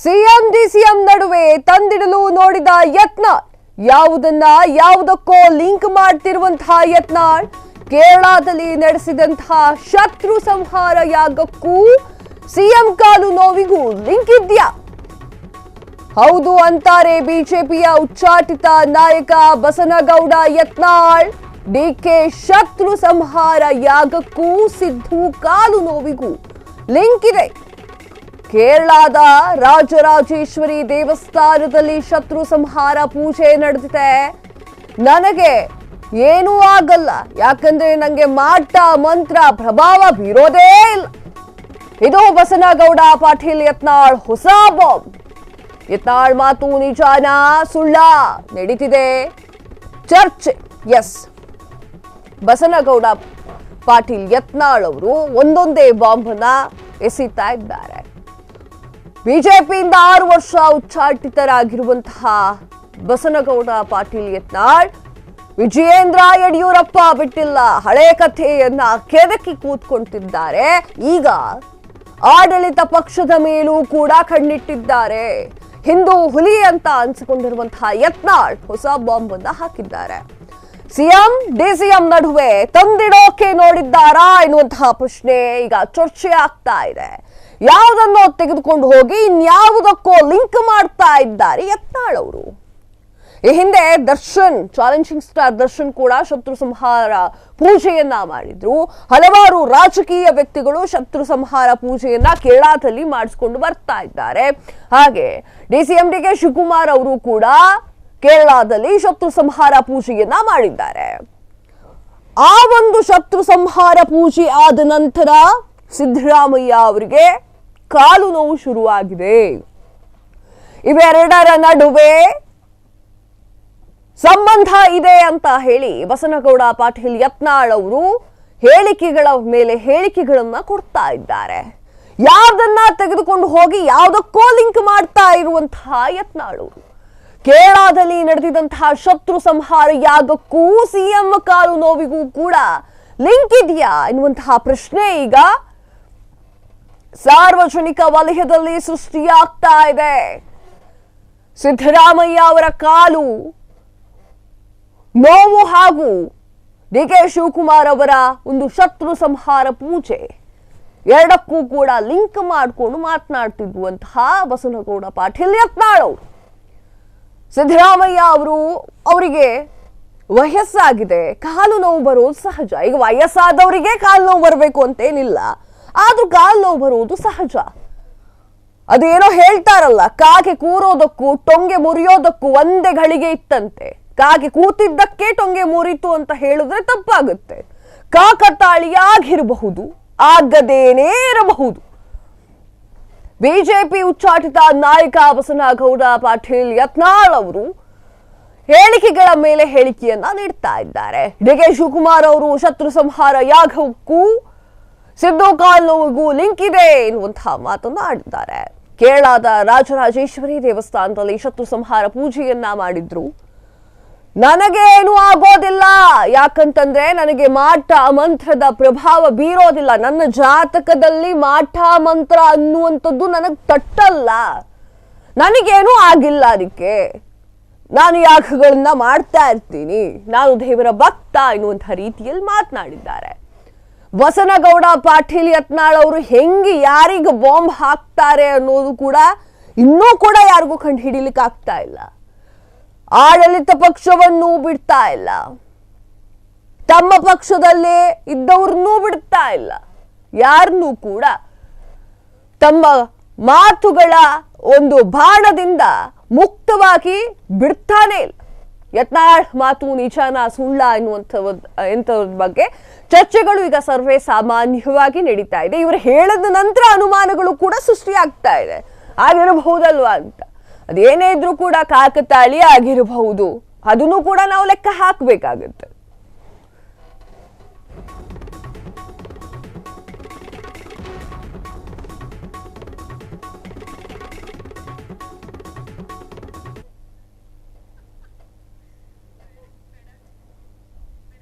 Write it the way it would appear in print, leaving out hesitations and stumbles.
CM DCM ನಡುವೆ ತಂದಿಡಲು ನೋಡಿದ Yatnal ಯಾವುದಕ್ಕೋ link ಮಾಡ್ತಿರುವಂತಹ Yatnal ಕೇರಳದಲ್ಲಿ ನಡೆಸಿದಂತಹ ಶತ್ರು ಸಂಹಾರ ಯಾಗಕ್ಕೂ ಸಿಎಂ ಕಾಲು ನೋವಿಗೂ ಲಿಂಕ್ ಇದೆಯಾ? ಹೌದು ಅಂತಾರೆ ಬಿಜೆಪಿಯ ಉಚ್ಚಾಟಿತ ನಾಯಕ ಬಸನಗೌಡ ಯತ್ನಾಳ್. ಡಿಕೆ ಶತ್ರು ಸಂಹಾರ ಯಾಗಕ್ಕೂ ಸಿದ್ದು ಕಾಲು ನೋವಿಗೂ ಲಿಂಕ್ ಇದೆ. ಕೇರಳದ ರಾಜರಾಜೇಶ್ವರಿ ದೇವಸ್ಥಾನದಲ್ಲಿ ಶತ್ರು ಸಂಹಾರ ಪೂಜೆ ನಡೆದಿದೆ. ನನಗೆ ಏನೂ ಆಗಲ್ಲ, ಯಾಕಂದ್ರೆ ನಂಗೆ ಮಾಟ ಮಂತ್ರ ಪ್ರಭಾವ ಬೀರೋದೇ ಇಲ್ಲ. ಇದು ಬಸನಗೌಡ ಪಾಟೀಲ್ ಯತ್ನಾಳ್ ಹೊಸ ಬಾಂಬ್. ಯತ್ನಾಳ್ ಮಾತು ನಿಜಾನ ಸುಳ್ಳ? ನಡೀತಿದೆ ಚರ್ಚೆ. ಎಸ್, ಬಸನಗೌಡ ಪಾಟೀಲ್ ಯತ್ನಾಳ್ ಅವರು ಒಂದೊಂದೇ ಬಾಂಬ್ ಅನ್ನ ಎಸೀತಾ ಇದ್ದಾರೆ. ಬಿಜೆಪಿಯಿಂದ 6 ವರ್ಷ ಉಚ್ಚಾಟಿತರಾಗಿರುವಂತಹ ಬಸನಗೌಡ ಪಾಟೀಲ್ ಯತ್ನಾಳ್ ವಿಜಯೇಂದ್ರ ಯಡಿಯೂರಪ್ಪ ಬಿಟ್ಟಿಲ್ಲ, ಹಳೆ ಕಥೆಯನ್ನ ಕೆದಕಿ ಕೂತ್ಕೊಳ್ತಿದ್ದಾರೆ. ಈಗ ಆಡಳಿತ ಪಕ್ಷದ ಮೇಲೂ ಕೂಡ ಕಣ್ಣಿಟ್ಟಿದ್ದಾರೆ. ಹಿಂದೂ ಹುಲಿ ಅಂತ ಅನ್ಸಿಕೊಂಡಿರುವಂತಹ ಯತ್ನಾಳ್ ಹೊಸ ಬಾಂಬ್ ಅನ್ನ ಹಾಕಿದ್ದಾರೆ. ಸಿಎಂ ಡಿಸಿಎಂ ನಡುವೆ ತಂದಿಡೋಕೆ ನೋಡಿದ್ದಾರಾ ಎನ್ನುವಂತಹ ಪ್ರಶ್ನೆ ಈಗ ಚರ್ಚೆ ಆಗ್ತಾ ಇದೆ. ಯಾವುದನ್ನೋ ತೆಗೆದುಕೊಂಡು ಹೋಗಿ ಇನ್ಯಾವುದಕ್ಕೋ ಲಿಂಕ್ ಮಾಡ್ತಾ ಇದ್ದಾರೆ ಯತ್ನಾಳ್ ಅವರು. ಈ ಹಿಂದೆ ದರ್ಶನ್, ಚಾಲೆಂಜಿಂಗ್ ಸ್ಟಾರ್ ದರ್ಶನ್ ಕೂಡ ಶತ್ರು ಸಂಹಾರ ಪೂಜೆಯನ್ನ ಮಾಡಿದ್ರು. ಹಲವಾರು ರಾಜಕೀಯ ವ್ಯಕ್ತಿಗಳು ಶತ್ರು ಸಂಹಾರ ಪೂಜೆಯನ್ನ ಕೇರಳದಲ್ಲಿ ಮಾಡಿಸಿಕೊಂಡು ಬರ್ತಾ ಇದ್ದಾರೆ. ಹಾಗೆ ಡಿಸಿಎಂ ಡಿಕೆ ಶಿವಕುಮಾರ್ ಅವರು ಕೂಡ ಕೇರಳದಲ್ಲಿ ಶತ್ರು ಸಂಹಾರ ಪೂಜೆಯನ್ನ ಮಾಡಿದ್ದಾರೆ. ಆ ಒಂದು ಶತ್ರು ಸಂಹಾರ ಪೂಜೆ ಆದ ನಂತರ ಸಿದ್ದರಾಮಯ್ಯ ಅವರಿಗೆ ಕಾಲು ನೋವು ಶುರುವಾಗಿದೆ. ಇವೆರಡರ ನಡುವೆ ಸಂಬಂಧ ಇದೆ ಅಂತ ಹೇಳಿ ಬಸನಗೌಡ ಪಾಟೀಲ್ ಯತ್ನಾಳ್ ಅವರು ಹೇಳಿಕೆಗಳ ಮೇಲೆ ಹೇಳಿಕೆಗಳನ್ನ ಕೊಡ್ತಾ ಇದ್ದಾರೆ. ಯಾವ್ದನ್ನ ತೆಗೆದುಕೊಂಡು ಹೋಗಿ ಯಾವುದಕ್ಕೋ ಲಿಂಕ್ ಮಾಡ್ತಾ ಇರುವಂತಹ ಯತ್ನಾಳ್ ಅವರು ಕೇರಳದಲ್ಲಿ ನಡೆದಿದಂತಹ ಶತ್ರು ಸಂಹಾರ ಯಾಗಕ್ಕೂ ಸಿಎಂ ಕಾಲು ನೋವಿಗೂ ಕೂಡ ಲಿಂಕ್ ಇದೆಯಾ ಎನ್ನುವಂತಹ ಪ್ರಶ್ನೆ ಈಗ ಸಾರ್ವಜನಿಕ ವಲಯದಲ್ಲಿ ಸೃಷ್ಟಿಯಾಗ್ತಾ ಇದೆ. ಸಿದ್ದರಾಮಯ್ಯ ಅವರ ಕಾಲು ನೋವು ಹಾಗೂ ಡಿಕೆ ಶಿವಕುಮಾರ್ ಅವರ ಒಂದು ಶತ್ರು ಸಂಹಾರ ಪೂಜೆ ಎರಡಕ್ಕೂ ಕೂಡ ಲಿಂಕ್ ಮಾಡಿಕೊಂಡು ಮಾತನಾಡ್ತಿದ್ದುವಂತಹ ಬಸನಗೌಡ ಪಾಟೀಲ್ ಯತ್ನಾಳ್ ಅವರು. ಸಿದ್ದರಾಮಯ್ಯ ಅವರಿಗೆ ವಯಸ್ಸಾಗಿದೆ, ಕಾಲು ನೋವು ಬರೋದು ಸಹಜ. ಈಗ ವಯಸ್ಸಾದವರಿಗೆ ಕಾಲು ನೋವು ಬರಬೇಕು ಅಂತೇನಿಲ್ಲ, ಆದ್ರೂ ಕಾಲು ನೋವು ಬರುವುದು ಸಹಜ. ಅದೇನೋ ಹೇಳ್ತಾರಲ್ಲ, ಕಾಗೆ ಕೂರೋದಕ್ಕೂ ಟೊಂಗೆ ಮುರಿಯೋದಕ್ಕೂ ಒಂದೇ ಗಳಿಗೆ ಇತ್ತಂತೆ. ಕಾಗೆ ಕೂತಿದ್ದಕ್ಕೆ ಟೊಂಗೆ ಮುರಿತು ಅಂತ ಹೇಳಿದ್ರೆ ತಪ್ಪಾಗುತ್ತೆ. ಕಾಕತಾಳಿಯಾಗಿರಬಹುದು, ಆಗದೇನೇ ಇರಬಹುದು. ಬಿಜೆಪಿ ಉಚ್ಚಾಟಿತ ನಾಯಕ ಬಸನಗೌಡ ಪಾಟೀಲ್ ಯತ್ನಾಳ್ ಅವರು ಹೇಳಿಕೆಗಳ ಮೇಲೆ ಹೇಳಿಕೆಯನ್ನ ನೀಡ್ತಾ ಇದ್ದಾರೆ. ಡಿಕೆ ಶಿವಕುಮಾರ್ ಅವರು ಶತ್ರು ಸಂಹಾರ ಯಾಗಕ್ಕೂ ಸಿದ್ದು ಕಾಲು ನೋವಿಗೂ ಲಿಂಕ್ ಇದೆ ಎನ್ನುವಂತಹ ಮಾತನ್ನು ಆಡಿದ್ದಾರೆ. ಕೇರಳದ ರಾಜರಾಜೇಶ್ವರಿ ದೇವಸ್ಥಾನದಲ್ಲಿ ಶತ್ರು ಸಂಹಾರ ಪೂಜೆಯನ್ನ ಮಾಡಿದ್ರು. ನನಗೇನು ಆಗೋದಿಲ್ಲ, ಯಾಕಂತಂದ್ರೆ ನನಗೆ ಮಾಟ ಮಂತ್ರದ ಪ್ರಭಾವ ಬೀರೋದಿಲ್ಲ. ನನ್ನ ಜಾತಕದಲ್ಲಿ ಮಾಟ ಮಂತ್ರ ಅನ್ನುವಂಥದ್ದು ನನಗೆ ತಟ್ಟಲ್ಲ, ನನಗೇನು ಆಗಿಲ್ಲ. ಅದಕ್ಕೆ ನಾನು ಯಾಗಗಳನ್ನ ಮಾಡ್ತಾ ಇರ್ತೀನಿ, ನಾನು ದೇವರ ಭಕ್ತ ಎನ್ನುವಂಥ ರೀತಿಯಲ್ಲಿ ಮಾತನಾಡಿದ್ದಾರೆ. ಬಸನಗೌಡ ಪಾಟೀಲ್ ಯತ್ನಾಳ್ ಅವರು ಹೆಂಗೆ ಯಾರಿಗೆ ಬಾಂಬ್ ಹಾಕ್ತಾರೆ ಅನ್ನೋದು ಕೂಡ ಇನ್ನೂ ಕೂಡ ಯಾರಿಗೂ ಕಂಡು ಹಿಡಿಲಿಕ್ಕೆ ಆಗ್ತಾ ಇಲ್ಲ. ಆಡಳಿತ ಪಕ್ಷವನ್ನು ಬಿಡ್ತಾ ಇಲ್ಲ, ತಮ್ಮ ಪಕ್ಷದಲ್ಲೇ ಇದ್ದವ್ರನ್ನೂ ಬಿಡ್ತಾ ಇಲ್ಲ, ಯಾರನ್ನೂ ಕೂಡ ತಮ್ಮ ಮಾತುಗಳ ಒಂದು ಬಾಣದಿಂದ ಮುಕ್ತವಾಗಿ ಬಿಡ್ತಾನೆ ಇಲ್ಲ. ಯತ್ನಾಳ್ ಮಾತು ನಿಜಾನ ಸುಳ್ಳ ಎನ್ನುವಂಥದ್ರ ಬಗ್ಗೆ ಚರ್ಚೆಗಳು ಈಗ ಸರ್ವೇ ಸಾಮಾನ್ಯವಾಗಿ ನಡೀತಾ ಇದೆ. ಇವರು ಹೇಳಿದ ನಂತರ ಅನುಮಾನಗಳು ಕೂಡ ಸೃಷ್ಟಿಯಾಗ್ತಾ ಇದೆ, ಆಗಿರಬಹುದಲ್ವಾ ಅಂತ. ಅದೇನೇ ಇದ್ರೂ ಕೂಡ ಕಾಕತಾಳಿ ಆಗಿರಬಹುದು, ಅದನ್ನು ಕೂಡ ನಾವು ಲೆಕ್ಕ ಹಾಕಬೇಕಾಗುತ್ತೆ.